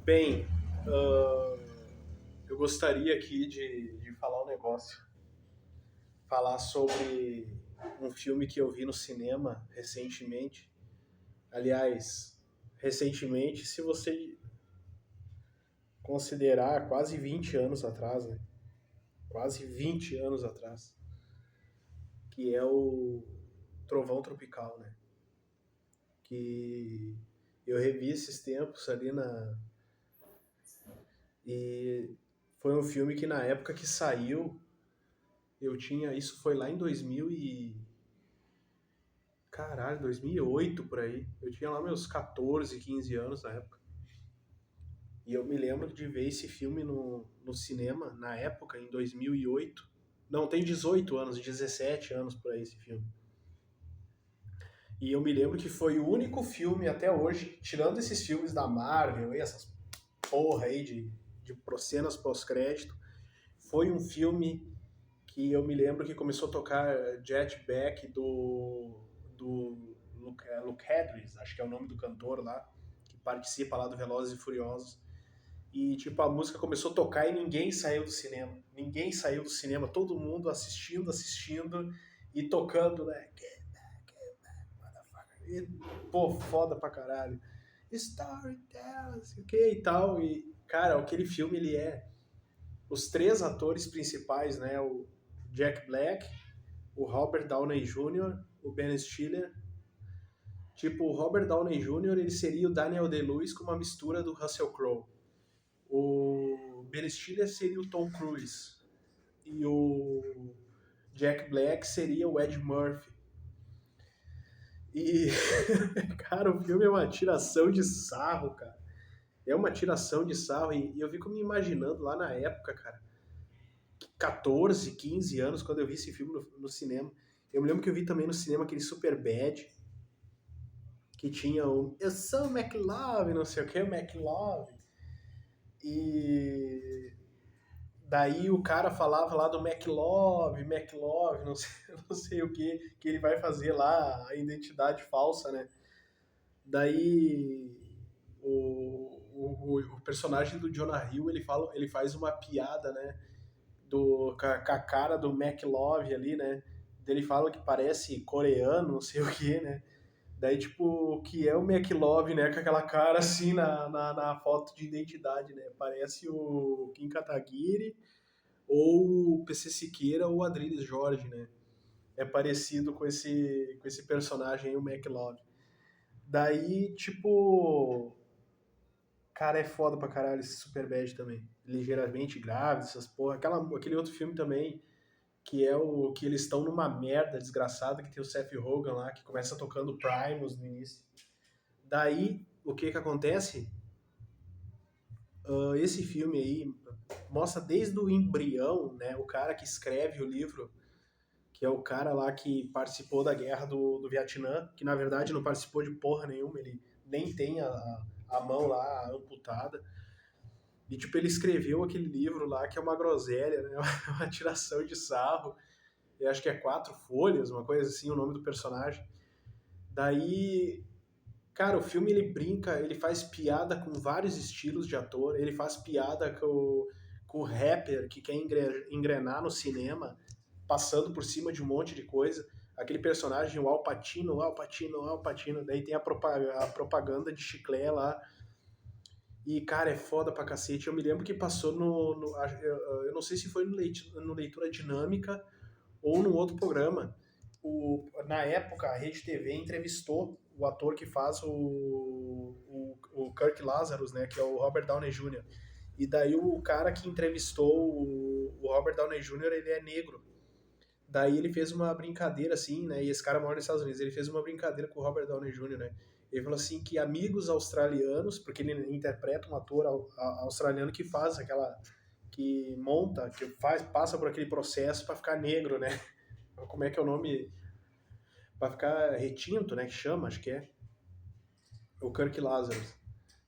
Bem, ah, eu gostaria aqui de falar um negócio. Falar sobre um filme que eu vi no cinema recentemente. Aliás, recentemente, se você considerar quase 20 anos atrás, né? Quase 20 anos atrás. Que é o Trovão Tropical, né? Que eu revi esses tempos ali na. E foi um filme que na época que saiu, eu tinha. Isso foi lá em 2000 e. Caralho, 2008 por aí. Eu tinha lá meus 14, 15 anos na época. E eu me lembro de ver esse filme no cinema, na época, em 2008. Não, tem 18 anos, 17 anos por aí esse filme. E eu me lembro que foi o único filme até hoje, tirando esses filmes da Marvel e essas porra aí de cenas pós-crédito, foi um filme que eu me lembro que começou a tocar Jet Back do Luke Hedges, acho que é o nome do cantor lá, que participa lá do Velozes e Furiosos. E, tipo, a música começou a tocar e ninguém saiu do cinema. Ninguém saiu do cinema, todo mundo assistindo e tocando, né? E, pô, foda pra caralho. Storytelling, o que e tal. E, cara, aquele filme, ele é... Os três atores principais, né? O Jack Black, o Robert Downey Jr., o Ben Stiller. Tipo, o Robert Downey Jr., ele seria o Daniel Day-Lewis com uma mistura do Russell Crowe. O Ben Stiller seria o Tom Cruise. E o Jack Black seria o Ed Murphy. E, cara, o filme é uma tiração de sarro, cara. É uma tiração de sarro. E eu fico me imaginando lá na época, cara, 14, 15 anos, quando eu vi esse filme no cinema. Eu me lembro que eu vi também no cinema aquele Super Bad, que tinha o Eu sou o McLove, não sei o que, o McLove. E daí o cara falava lá do McLove, não sei, não sei o que ele vai fazer lá, a identidade falsa, né? Daí o personagem do Jonah Hill, ele faz uma piada, né? Com a cara do McLove ali, né? Ele fala que parece coreano, não sei o que, né? Daí, tipo, que é o McLove, né? Com aquela cara assim na foto de identidade, né? Parece o Kim Kataguiri ou o PC Siqueira ou o Adriles Jorge, né? É parecido com esse personagem, o McLove. Daí, tipo, cara, é foda pra caralho esse Superbad também. Ligeiramente grave, essas porra. Aquele outro filme também, que é o que eles estão numa merda desgraçada, que tem o Seth Rogen lá, que começa tocando Primus no início. Daí, o que que acontece? Esse filme aí mostra desde o embrião, né? O cara que escreve o livro, que é o cara lá que participou da guerra do Vietnã, que na verdade não participou de porra nenhuma, ele nem tem a mão lá amputada. E, tipo, ele escreveu aquele livro lá que é uma groselha, né? Uma tiração de sarro. Eu acho que é 4 folhas, uma coisa assim, o nome do personagem. Daí, cara, o filme ele brinca, ele faz piada com vários estilos de ator, ele faz piada com o rapper que quer engrenar no cinema, passando por cima de um monte de coisa. Aquele personagem, o Al Pacino, o Al Pacino, o Al Pacino. Daí tem a propaganda de chiclete lá. E, cara, é foda pra cacete. Eu me lembro que passou eu não sei se foi no Leitura Dinâmica ou num outro programa. Na época, a Rede TV entrevistou o ator que faz o Kirk Lazarus, né, que é o Robert Downey Jr. E daí o cara que entrevistou o Robert Downey Jr., ele é negro. Daí ele fez uma brincadeira assim, né, e esse cara mora nos Estados Unidos, ele fez uma brincadeira com o Robert Downey Jr., né. Ele falou assim que amigos australianos, porque ele interpreta um ator australiano que faz aquela que monta, que faz, passa por aquele processo para ficar negro, né? Como é que é o nome? Pra ficar retinto, né? Que chama, acho que é. O Kirk Lazarus.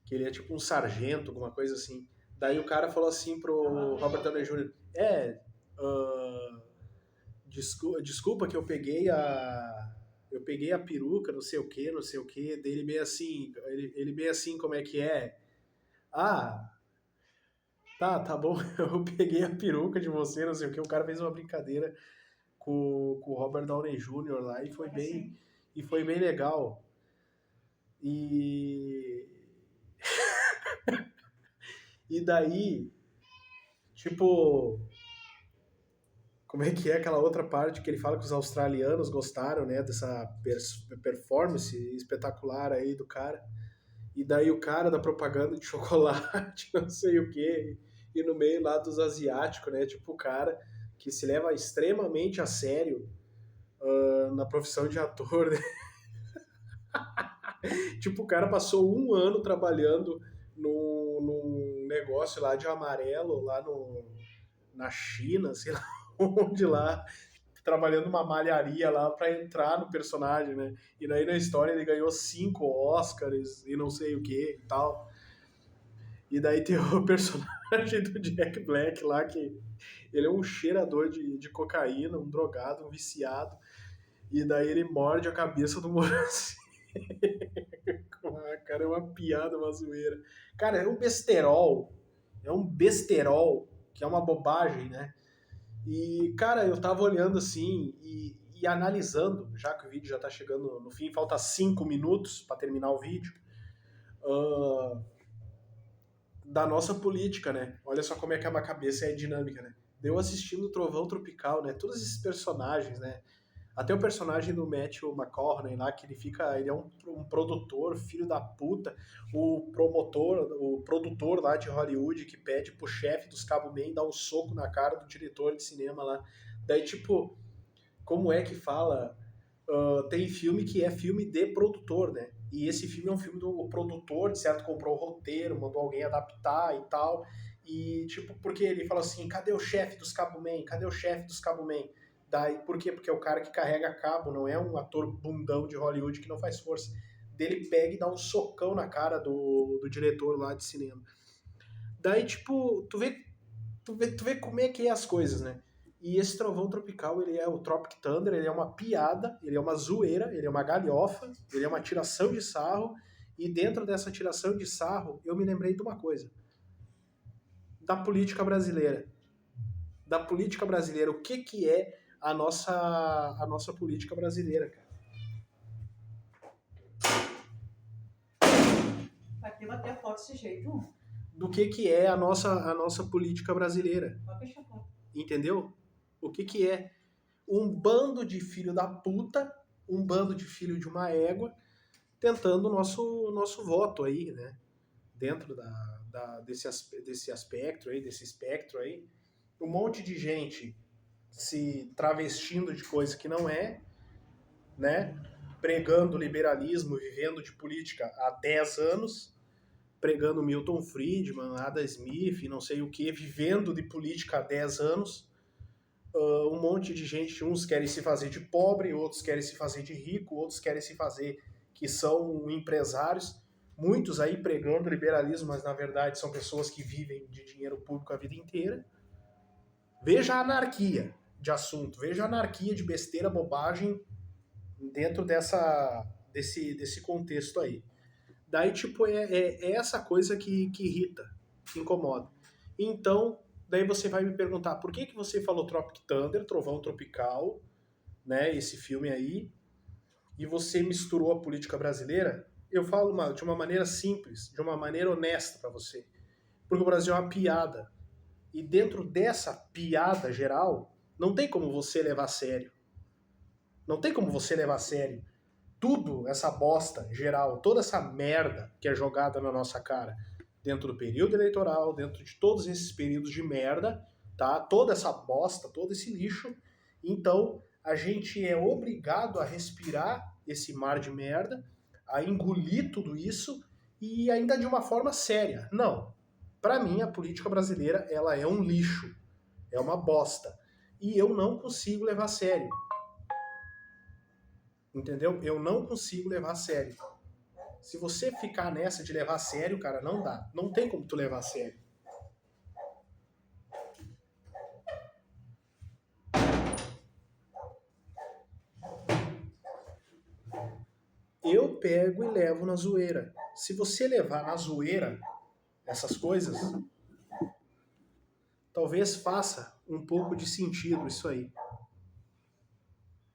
Que ele é tipo um sargento, alguma coisa assim. Daí o cara falou assim pro Robert Downey Jr. Uh, desculpa que eu peguei a. Eu peguei a peruca, não sei o que, não sei o que. Dele bem assim. Ele bem assim, como é que é? Ah, tá bom. Eu peguei a peruca de você, não sei o que. O cara fez uma brincadeira com o Robert Downey Jr. lá e foi bem legal. E, e daí, tipo, como é que é aquela outra parte que ele fala que os australianos gostaram, né, dessa performance espetacular aí do cara. E daí o cara da propaganda de chocolate, não sei o quê, e no meio lá dos asiáticos, né, tipo o cara que se leva extremamente a sério na profissão de ator, né? Tipo, o cara passou um ano trabalhando num negócio lá de amarelo, lá no, na China, sei lá onde lá, trabalhando numa malharia lá pra entrar no personagem, né? E daí na história ele ganhou 5 Oscars e não sei o que e tal. E daí tem o personagem do Jack Black lá, que ele é um cheirador de cocaína, um drogado, um viciado. E daí ele morde a cabeça do morango. Ah, cara, é uma piada, uma zoeira. Cara, é um besterol, que é uma bobagem, né? E, cara, eu tava olhando assim e analisando, já que o vídeo já tá chegando no fim, falta 5 minutos para terminar o vídeo, uh, da nossa política, né? Olha só como é que a cabeça é dinâmica, né? Eu assistindo Trovão Tropical, né? Todos esses personagens, né? Até o personagem do Matthew McConaughey lá, que ele é um produtor, filho da puta, o produtor lá de Hollywood que pede pro chefe dos Cabo Man dar um soco na cara do diretor de cinema lá. Daí, tipo, como é que fala? Tem filme que é filme de produtor, né? E esse filme é um filme do produtor, de certo, comprou o roteiro, mandou alguém adaptar e tal. E, tipo, porque ele fala assim, cadê o chefe dos Cabo Man? Cadê o chefe dos Cabo Man? Daí, por quê? Porque é o cara que carrega cabo, não é um ator bundão de Hollywood que não faz força. Dele pega e dá um socão na cara do diretor lá de cinema. Daí, tipo, tu vê como é que é as coisas, né? E esse Trovão Tropical, ele é o Tropic Thunder, ele é uma piada, ele é uma zoeira, ele é uma galhofa, ele é uma tiração de sarro, e dentro dessa tiração de sarro, eu me lembrei de uma coisa, da política brasileira. Da política brasileira, o que que é a nossa política brasileira, cara? Aqui vai ter a foto desse jeito. Do que é a nossa política brasileira? Vai fechar a foto. Entendeu? O que é? Um bando de filho da puta, um bando de filho de uma égua, tentando o nosso voto aí, né? Dentro desse aspecto aí, desse espectro aí. Um monte de gente se travestindo de coisa que não é, né? Pregando liberalismo, vivendo de política há 10 anos, pregando Milton Friedman, Adam Smith, não sei o que, vivendo de política há 10 anos. Um monte de gente, uns querem se fazer de pobre, outros querem se fazer de rico, outros querem se fazer que são empresários, muitos aí pregando liberalismo, mas na verdade são pessoas que vivem de dinheiro público a vida inteira. Veja a anarquia de assunto, veja a anarquia de besteira, bobagem dentro desse contexto aí. Daí, tipo, é essa coisa que irrita, que incomoda. Então, daí você vai me perguntar, por que você falou Tropic Thunder, Trovão Tropical, né, esse filme aí, e você misturou a política brasileira? Eu falo de uma maneira simples, de uma maneira honesta para você. Porque o Brasil é uma piada. E dentro dessa piada geral, não tem como você levar a sério. Não tem como você levar a sério tudo, essa bosta geral, toda essa merda que é jogada na nossa cara dentro do período eleitoral, dentro de todos esses períodos de merda, tá? Toda essa bosta, todo esse lixo. Então, a gente é obrigado a respirar esse mar de merda, a engolir tudo isso e ainda de uma forma séria. Não. Para mim, a política brasileira, ela é um lixo, é uma bosta. E eu não consigo levar a sério. Entendeu? Eu não consigo levar a sério. Se você ficar nessa de levar a sério, cara, não dá. Não tem como tu levar a sério. Eu pego e levo na zoeira. Se você levar na zoeira, essas coisas, talvez faça um pouco de sentido isso aí.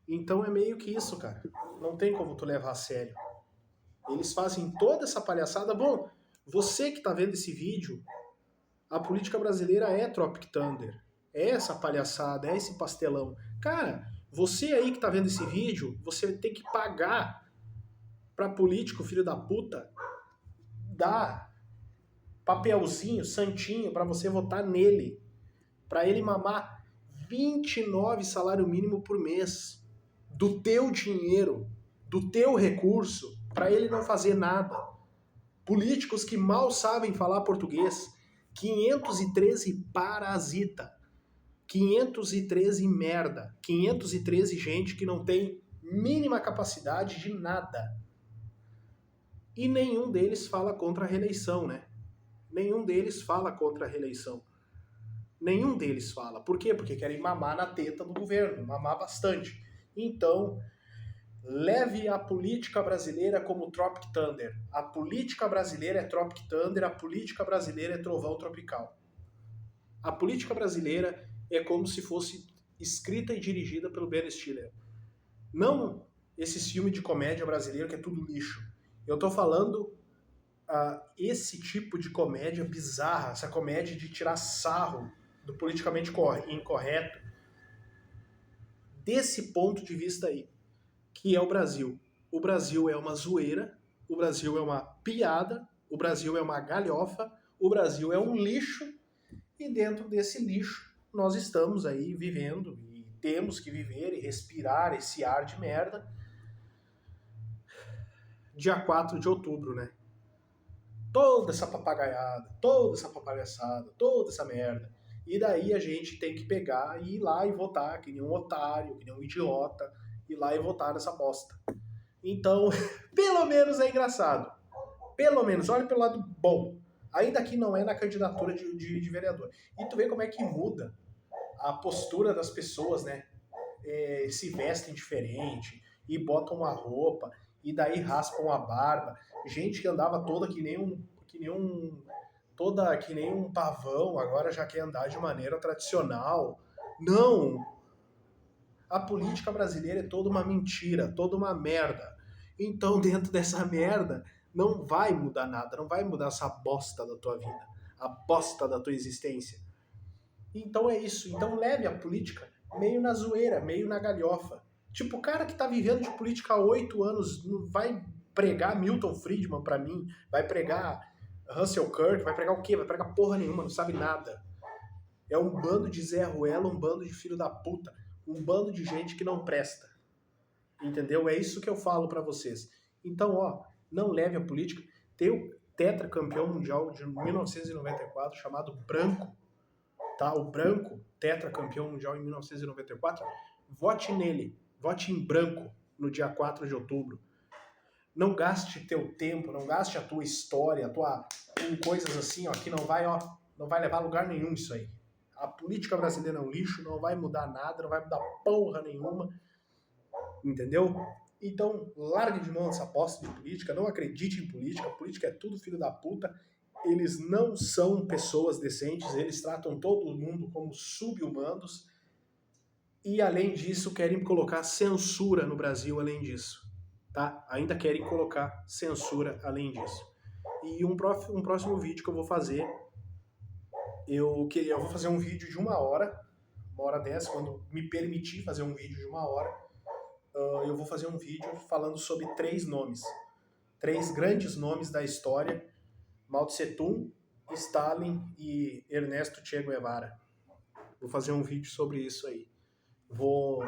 Então é meio que isso, cara. Não tem como tu levar a sério. Eles fazem toda essa palhaçada. Bom, você que tá vendo esse vídeo, a política brasileira é Tropic Thunder. É essa palhaçada, é esse pastelão. Cara, você aí que tá vendo esse vídeo, você tem que pagar pra político, filho da puta, dar papelzinho, santinho, pra você votar nele. Pra ele mamar 29 salário mínimo por mês. Do teu dinheiro, do teu recurso, pra ele não fazer nada. Políticos que mal sabem falar português. 513 parasita. 513 merda. 513 gente que não tem mínima capacidade de nada. E nenhum deles fala contra a reeleição, né? Nenhum deles fala contra a reeleição. Nenhum deles fala. Por quê? Porque querem mamar na teta do governo, mamar bastante. Então, leve a política brasileira como Tropic Thunder. A política brasileira é Tropic Thunder, a política brasileira é Trovão Tropical. A política brasileira é como se fosse escrita e dirigida pelo Ben Stiller. Não esse filme de comédia brasileiro que é tudo lixo. Eu tô falando esse tipo de comédia bizarra, essa comédia de tirar sarro do politicamente incorreto, desse ponto de vista aí, que é o Brasil. O Brasil é uma zoeira, o Brasil é uma piada, o Brasil é uma galhofa, o Brasil é um lixo, e dentro desse lixo nós estamos aí vivendo, e temos que viver e respirar esse ar de merda. Dia 4 de outubro, né? Toda essa papagaiada, toda essa papalhaçada, toda essa merda. E daí a gente tem que pegar e ir lá e votar, que nem um otário, que nem um idiota, ir lá e votar nessa bosta. Então, pelo menos é engraçado. Pelo menos, olha pelo lado bom. Ainda que não é na candidatura de vereador. E tu vê como é que muda a postura das pessoas, né? Se vestem diferente, e botam uma roupa, e daí raspam a barba. Gente que andava toda que nem um pavão, agora já quer andar de maneira tradicional. Não! A política brasileira é toda uma mentira, toda uma merda. Então, dentro dessa merda, não vai mudar nada, não vai mudar essa bosta da tua vida, a bosta da tua existência. Então é isso. Então leve a política meio na zoeira, meio na galhofa. Tipo, o cara que tá vivendo de política há 8 anos não vai pregar Milton Friedman pra mim, vai pregar Russell Kirk, vai pregar o quê? Vai pregar porra nenhuma, não sabe nada. É um bando de Zé Ruela, um bando de filho da puta, um bando de gente que não presta. Entendeu? É isso que eu falo pra vocês. Então, ó, não leve a política. Tem o tetracampeão mundial de 1994 chamado Branco, tá? O Branco, tetracampeão mundial em 1994. Vote nele, vote em branco no dia 4 de outubro. Não gaste teu tempo, não gaste a tua história, com coisas assim, ó, que não vai levar a lugar nenhum isso aí. A política brasileira é um lixo, não vai mudar nada, não vai mudar porra nenhuma. Entendeu? Então, largue de mão essa aposta de política, não acredite em política, a política é tudo filho da puta, eles não são pessoas decentes, eles tratam todo mundo como sub-humanos e, além disso, querem colocar censura no Brasil além disso, tá? Ainda querem colocar censura além disso. E um próximo vídeo que eu vou fazer, eu vou fazer um vídeo de 1 hora dessa, quando me permitir fazer um vídeo de 1 hora, eu vou fazer um vídeo falando sobre 3 nomes. 3 grandes nomes da história: Mao Tse Tung, Stalin e Ernesto Che Guevara. Vou fazer um vídeo sobre isso aí. Vou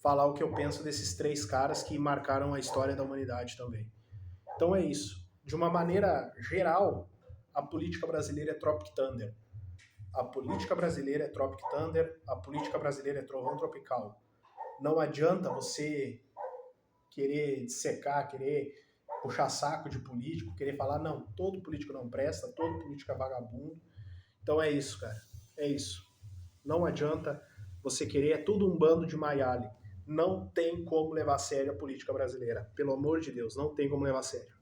falar o que eu penso desses 3 caras que marcaram a história da humanidade também. Então é isso. De uma maneira geral, a política brasileira é Tropic Thunder. A política brasileira é Tropic Thunder, a política brasileira é Trovão Tropical. Não adianta você querer dissecar, querer puxar saco de político, querer falar, não, todo político não presta, todo político é vagabundo. Então é isso, cara. É isso. Não adianta você querer, é tudo um bando de maiale. Não tem como levar a sério a política brasileira. Pelo amor de Deus, não tem como levar a sério.